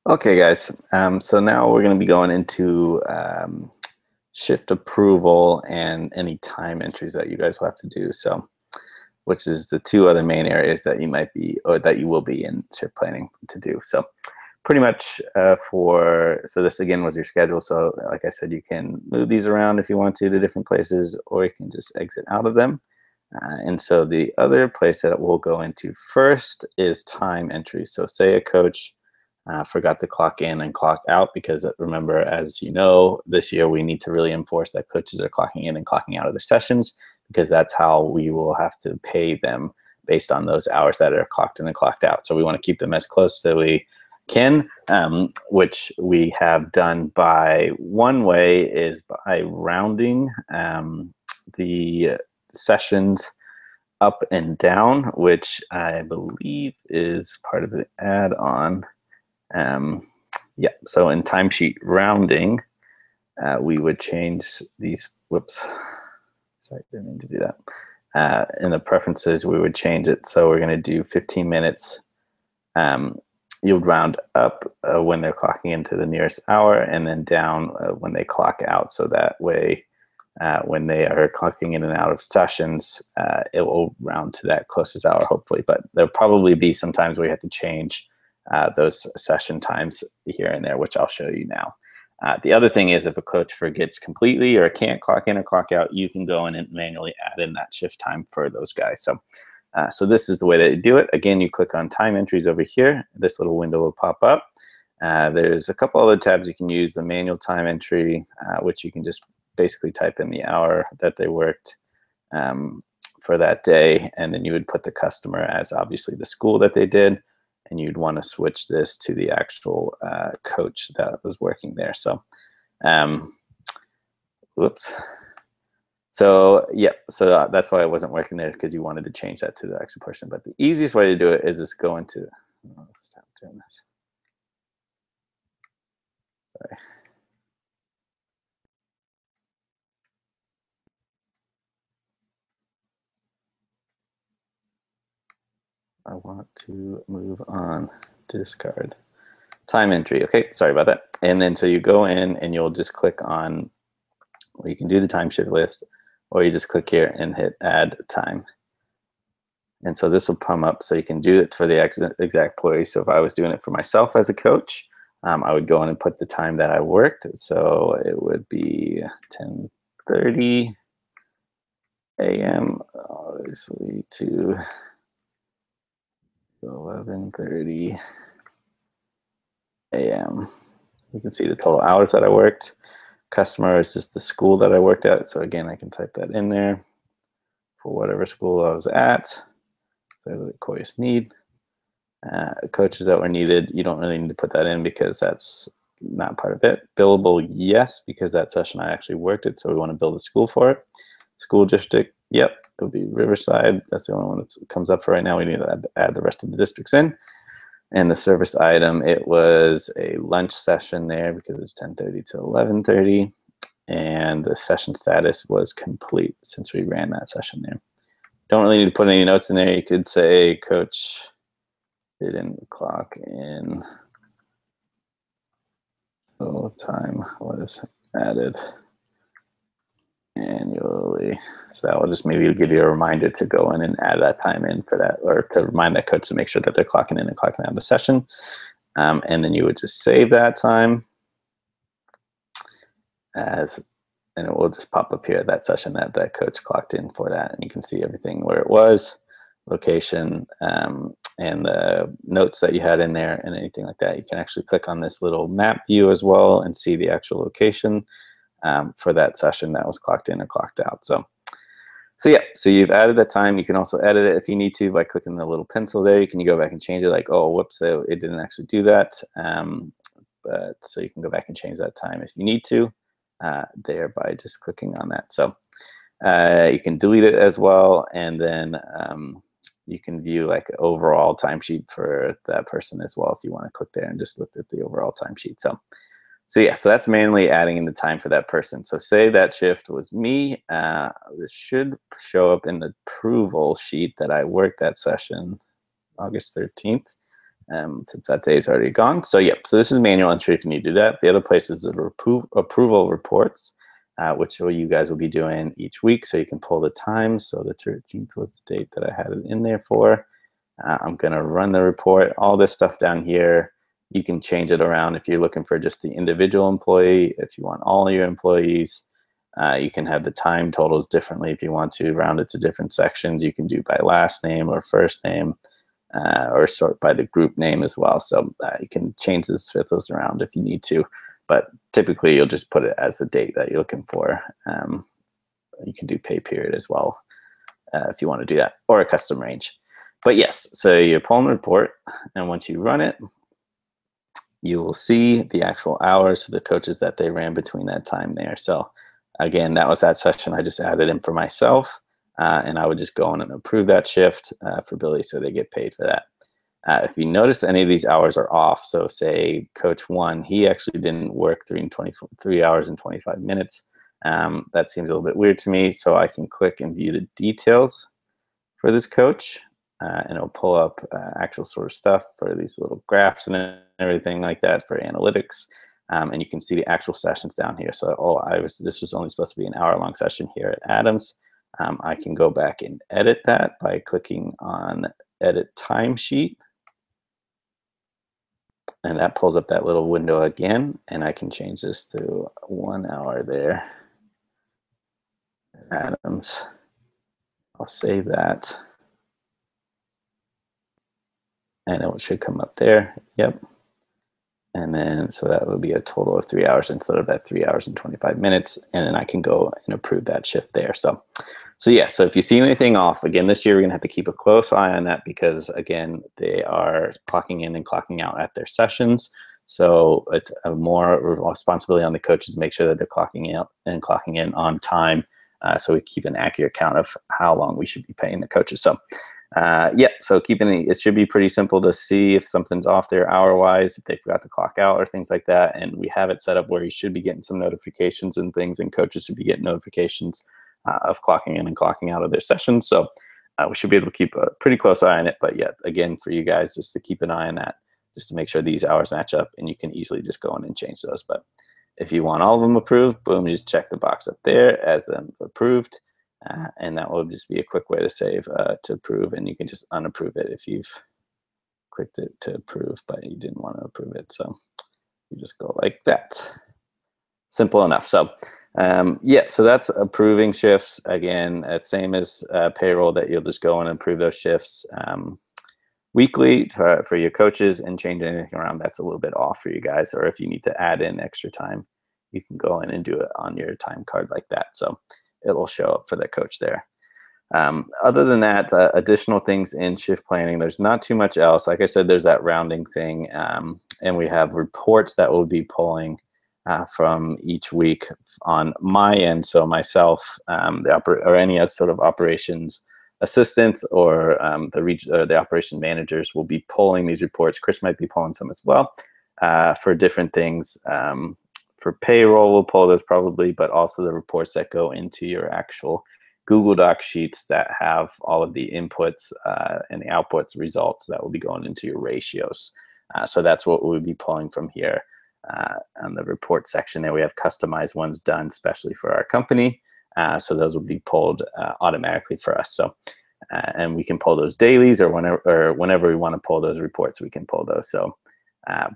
Okay, guys. So now we're going to be going into shift approval and any time entries that you guys will have to do. So, which is the two other main areas that you might be or that you will be in shift planning to do. So, pretty much so this again was your schedule. So, like I said, you can move these around if you want to different places, or you can just exit out of them. And so the other place that we'll go into first is time entries. So, say a coach forgot to clock in and clock out because remember, as you know, this year we need to really enforce that coaches are clocking in and clocking out of their sessions because that's how we will have to pay them based on those hours that are clocked in and clocked out. So we want to keep them as close as we can, which we have done by one way is by rounding the sessions up and down, which I believe is part of the add-on. Yeah, so in timesheet rounding, we would change these, whoops, sorry, didn't mean to do that. In the preferences, we would change it. So we're gonna do 15 minutes. You would round up when they're clocking into the nearest hour and then down when they clock out. So that way, when they are clocking in and out of sessions, it will round to that closest hour, hopefully. But there'll probably be some times where you have to change those session times here and there, which I'll show you now. The other thing is if a coach forgets completely or can't clock in or clock out, you can go in and manually add in that shift time for those guys. So this is the way that you do it. Again, you click on time entries over here. This little window will pop up. There's a couple other tabs you can use. The manual time entry, which you can just basically type in the hour that they worked for that day, and then you would put the customer as obviously the school that they did, and you'd want to switch this to the actual coach that was working there. So, whoops. So yeah, so that's why it wasn't working there because you wanted to change that to the actual person. But the easiest way to do it is just go into, oh, stop doing this. Sorry. I want to move on. Discard. Time entry. Okay, sorry about that. And then so you go in and you'll just click on, well, you can do the time shift list, or you just click here and hit add time. And so this will come up so you can do it for the exact employee. So if I was doing it for myself as a coach, I would go in and put the time that I worked. So it would be 10:30 a.m. obviously to 11:30 a.m. You can see the total hours that I worked. Customer is just the school that I worked at. So again, I can type that in there for whatever school I was at. So the course need. Coaches that were needed, you don't really need to put that in because that's not part of it. Billable, yes, because that session I actually worked it, so we want to build a school for it. School district, yep, it'll be Riverside. That's the only one that comes up for right now. We need to add the rest of the districts in. And the service item, it was a lunch session there because it's 10:30 to 11:30. And the session status was complete since we ran that session there. Don't really need to put any notes in there. You could say, Coach didn't clock in. Oh, time was added annually. So that will just maybe give you a reminder to go in and add that time in for that, or to remind that coach to make sure that they're clocking in and clocking out of the session. And then you would just save that time as, and it will just pop up here, that session that that coach clocked in for that. And you can see everything where it was, location, and the notes that you had in there and anything like that. You can actually click on this little map view as well and see the actual location for that session that was clocked in or clocked out. So yeah, so you've added that time. You can also edit it if you need to by clicking the little pencil there. You can go back and change it, like, oh, whoops, it didn't actually do that. But so you can go back and change that time if you need to there by just clicking on that. So you can delete it as well, and then you can view like an overall timesheet for that person as well if you want to click there and just look at the overall timesheet. So yeah, so that's mainly adding in the time for that person. So say that shift was me. This should show up in the approval sheet that I worked that session August 13th. since that day is already gone. So yep, so this is manual entry if you need to do that. The other place is the approval reports, which you guys will be doing each week, so you can pull the times. So the 13th was the date that I had it in there for. I'm gonna run the report. All this stuff down here, you can change it around if you're looking for just the individual employee. If you want all your employees, you can have the time totals differently if you want to round it to different sections. You can do by last name or first name, or sort by the group name as well. So you can change this, fit those around if you need to, but typically you'll just put it as the date that you're looking for. You can do pay period as well if you want to do that, or a custom range. But yes, so you pull in the report, and once you run it, you will see the actual hours for the coaches that they ran between that time there. So again, that was that session I just added in for myself, and I would just go in and approve that shift for Billy, so they get paid for that. If you notice any of these hours are off, so say coach 1, he actually didn't work 3 hours and 25 minutes. That seems a little bit weird to me, so I can click and view the details for this coach, and it'll pull up actual sort of stuff for these little graphs and everything like that for analytics. And you can see the actual sessions down here. So, this was only supposed to be an hour-long session here at Adams. I can go back and edit that by clicking on Edit Timesheet. And that pulls up that little window again, and I can change this to 1 hour there. Adams. I'll save that. And it should come up there. Yep. And then, so that would be a total of 3 hours instead of that 3 hours and 25 minutes. And then I can go and approve that shift there. So yeah, so if you see anything off, again, this year we're gonna have to keep a close eye on that because again, they are clocking in and clocking out at their sessions. So it's a more responsibility on the coaches to make sure that they're clocking out and clocking in on time. So we keep an accurate count of how long we should be paying the coaches. So yeah, so it should be pretty simple to see if something's off there hour-wise, if they forgot to clock out or things like that. And we have it set up where you should be getting some notifications and things, and coaches should be getting notifications of clocking in and clocking out of their sessions. So we should be able to keep a pretty close eye on it. But yet, again, for you guys, just to keep an eye on that, just to make sure these hours match up, and you can easily just go in and change those. But if you want all of them approved, boom, you just check the box up there as them approved. And that will just be a quick way to save to approve, and you can just unapprove it if you've clicked it to approve, but you didn't want to approve it. So you just go like that. Simple enough. So yeah, so that's approving shifts. Again, same as payroll, that you'll just go in and approve those shifts weekly for your coaches, and change anything around that's a little bit off for you guys. Or if you need to add in extra time, you can go in and do it on your time card like that. So it'll show up for the coach there. Other than that, additional things in shift planning, there's not too much else. Like I said, there's that rounding thing, and we have reports that we'll be pulling from each week on my end. So myself, or any other sort of operations assistants, or the operation managers will be pulling these reports. Chris might be pulling some as well for different things. For payroll, we'll pull those probably, but also the reports that go into your actual Google Doc sheets that have all of the inputs and the outputs results that will be going into your ratios. So that's what we'll be pulling from here. On the report section there, we have customized ones done especially for our company. So those will be pulled automatically for us. So and we can pull those dailies, or whenever we want to pull those reports, we can pull those. So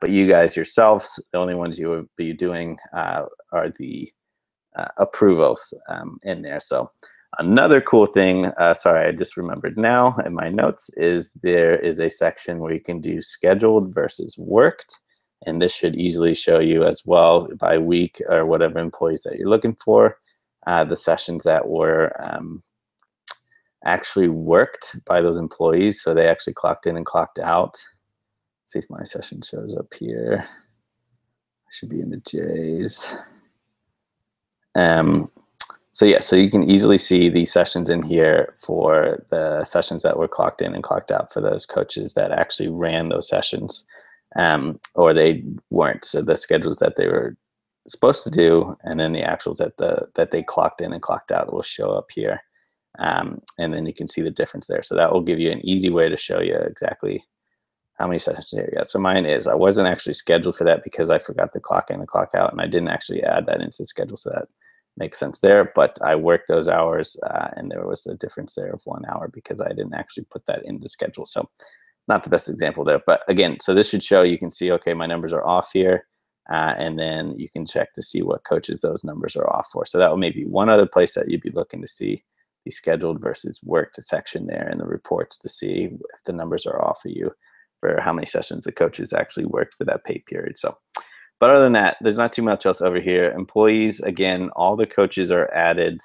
but you guys yourselves, the only ones you would be doing are the approvals in there. So another cool thing, sorry, I just remembered now in my notes, is there is a section where you can do scheduled versus worked. And this should easily show you as well by week, or whatever employees that you're looking for, the sessions that were actually worked by those employees. So they actually clocked in and clocked out. See if my session shows up here. I should be in the J's. So yeah, so you can easily see the sessions in here for the sessions that were clocked in and clocked out for those coaches that actually ran those sessions, or they weren't. So the schedules that they were supposed to do, and then the actuals that they clocked in and clocked out will show up here. And then you can see the difference there. So that will give you an easy way to show you exactly how many sessions here? Yeah, so mine is, I wasn't actually scheduled for that because I forgot the clock in and clock out, and I didn't actually add that into the schedule, so that makes sense there. But I worked those hours, and there was a difference there of 1 hour because I didn't actually put that in the schedule. So not the best example there, but again, so this should show, you can see, okay, my numbers are off here, and then you can check to see what coaches those numbers are off for. So that would maybe one other place that you'd be looking to see the scheduled versus worked section there in the reports to see if the numbers are off for you for how many sessions the coaches actually worked for that pay period. So, but other than that, there's not too much else over here. Employees, again, all the coaches are added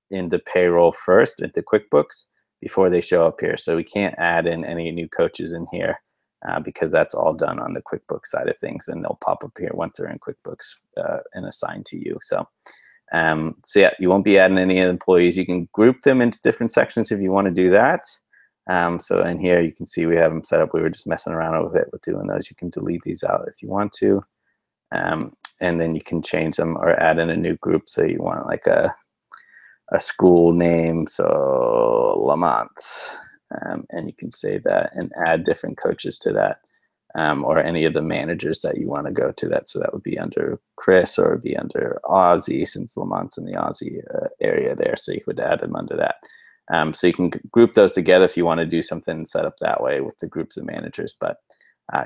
into payroll first, into QuickBooks, before they show up here. So we can't add in any new coaches in here because that's all done on the QuickBooks side of things, and they'll pop up here once they're in QuickBooks and assigned to you. So yeah, you won't be adding any employees. You can group them into different sections if you want to do that. So in here, you can see we have them set up. We were just messing around with it with doing those. You can delete these out if you want to. And then you can change them or add in a new group. So you want like a school name, so Lamont. And you can save that and add different coaches to that. Or any of the managers that you want to go to that. So that would be under Chris, or it'd be under Aussie, since Lamont's in the Aussie area there. So you would add them under that. So you can group those together if you want to do something set up that way with the groups of managers. But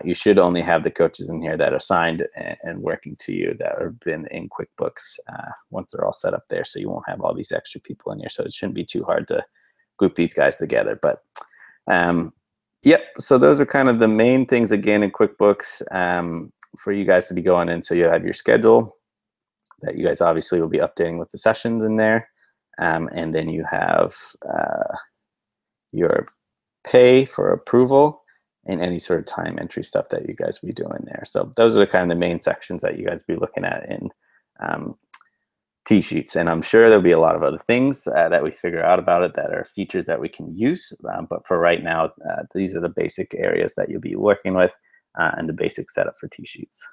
you should only have the coaches in here that are signed and working to you that have been in QuickBooks once they're all set up there. So you won't have all these extra people in here. So it shouldn't be too hard to group these guys together. But yep, so those are kind of the main things again in QuickBooks for you guys to be going in. So you have your schedule that you guys obviously will be updating with the sessions in there. And then you have your pay for approval and any sort of time entry stuff that you guys will be doing there. So those are the kind of the main sections that you guys will be looking at in T-Sheets. And I'm sure there'll be a lot of other things that we figure out about it that are features that we can use. But for right now, these are the basic areas that you'll be working with and the basic setup for T-Sheets.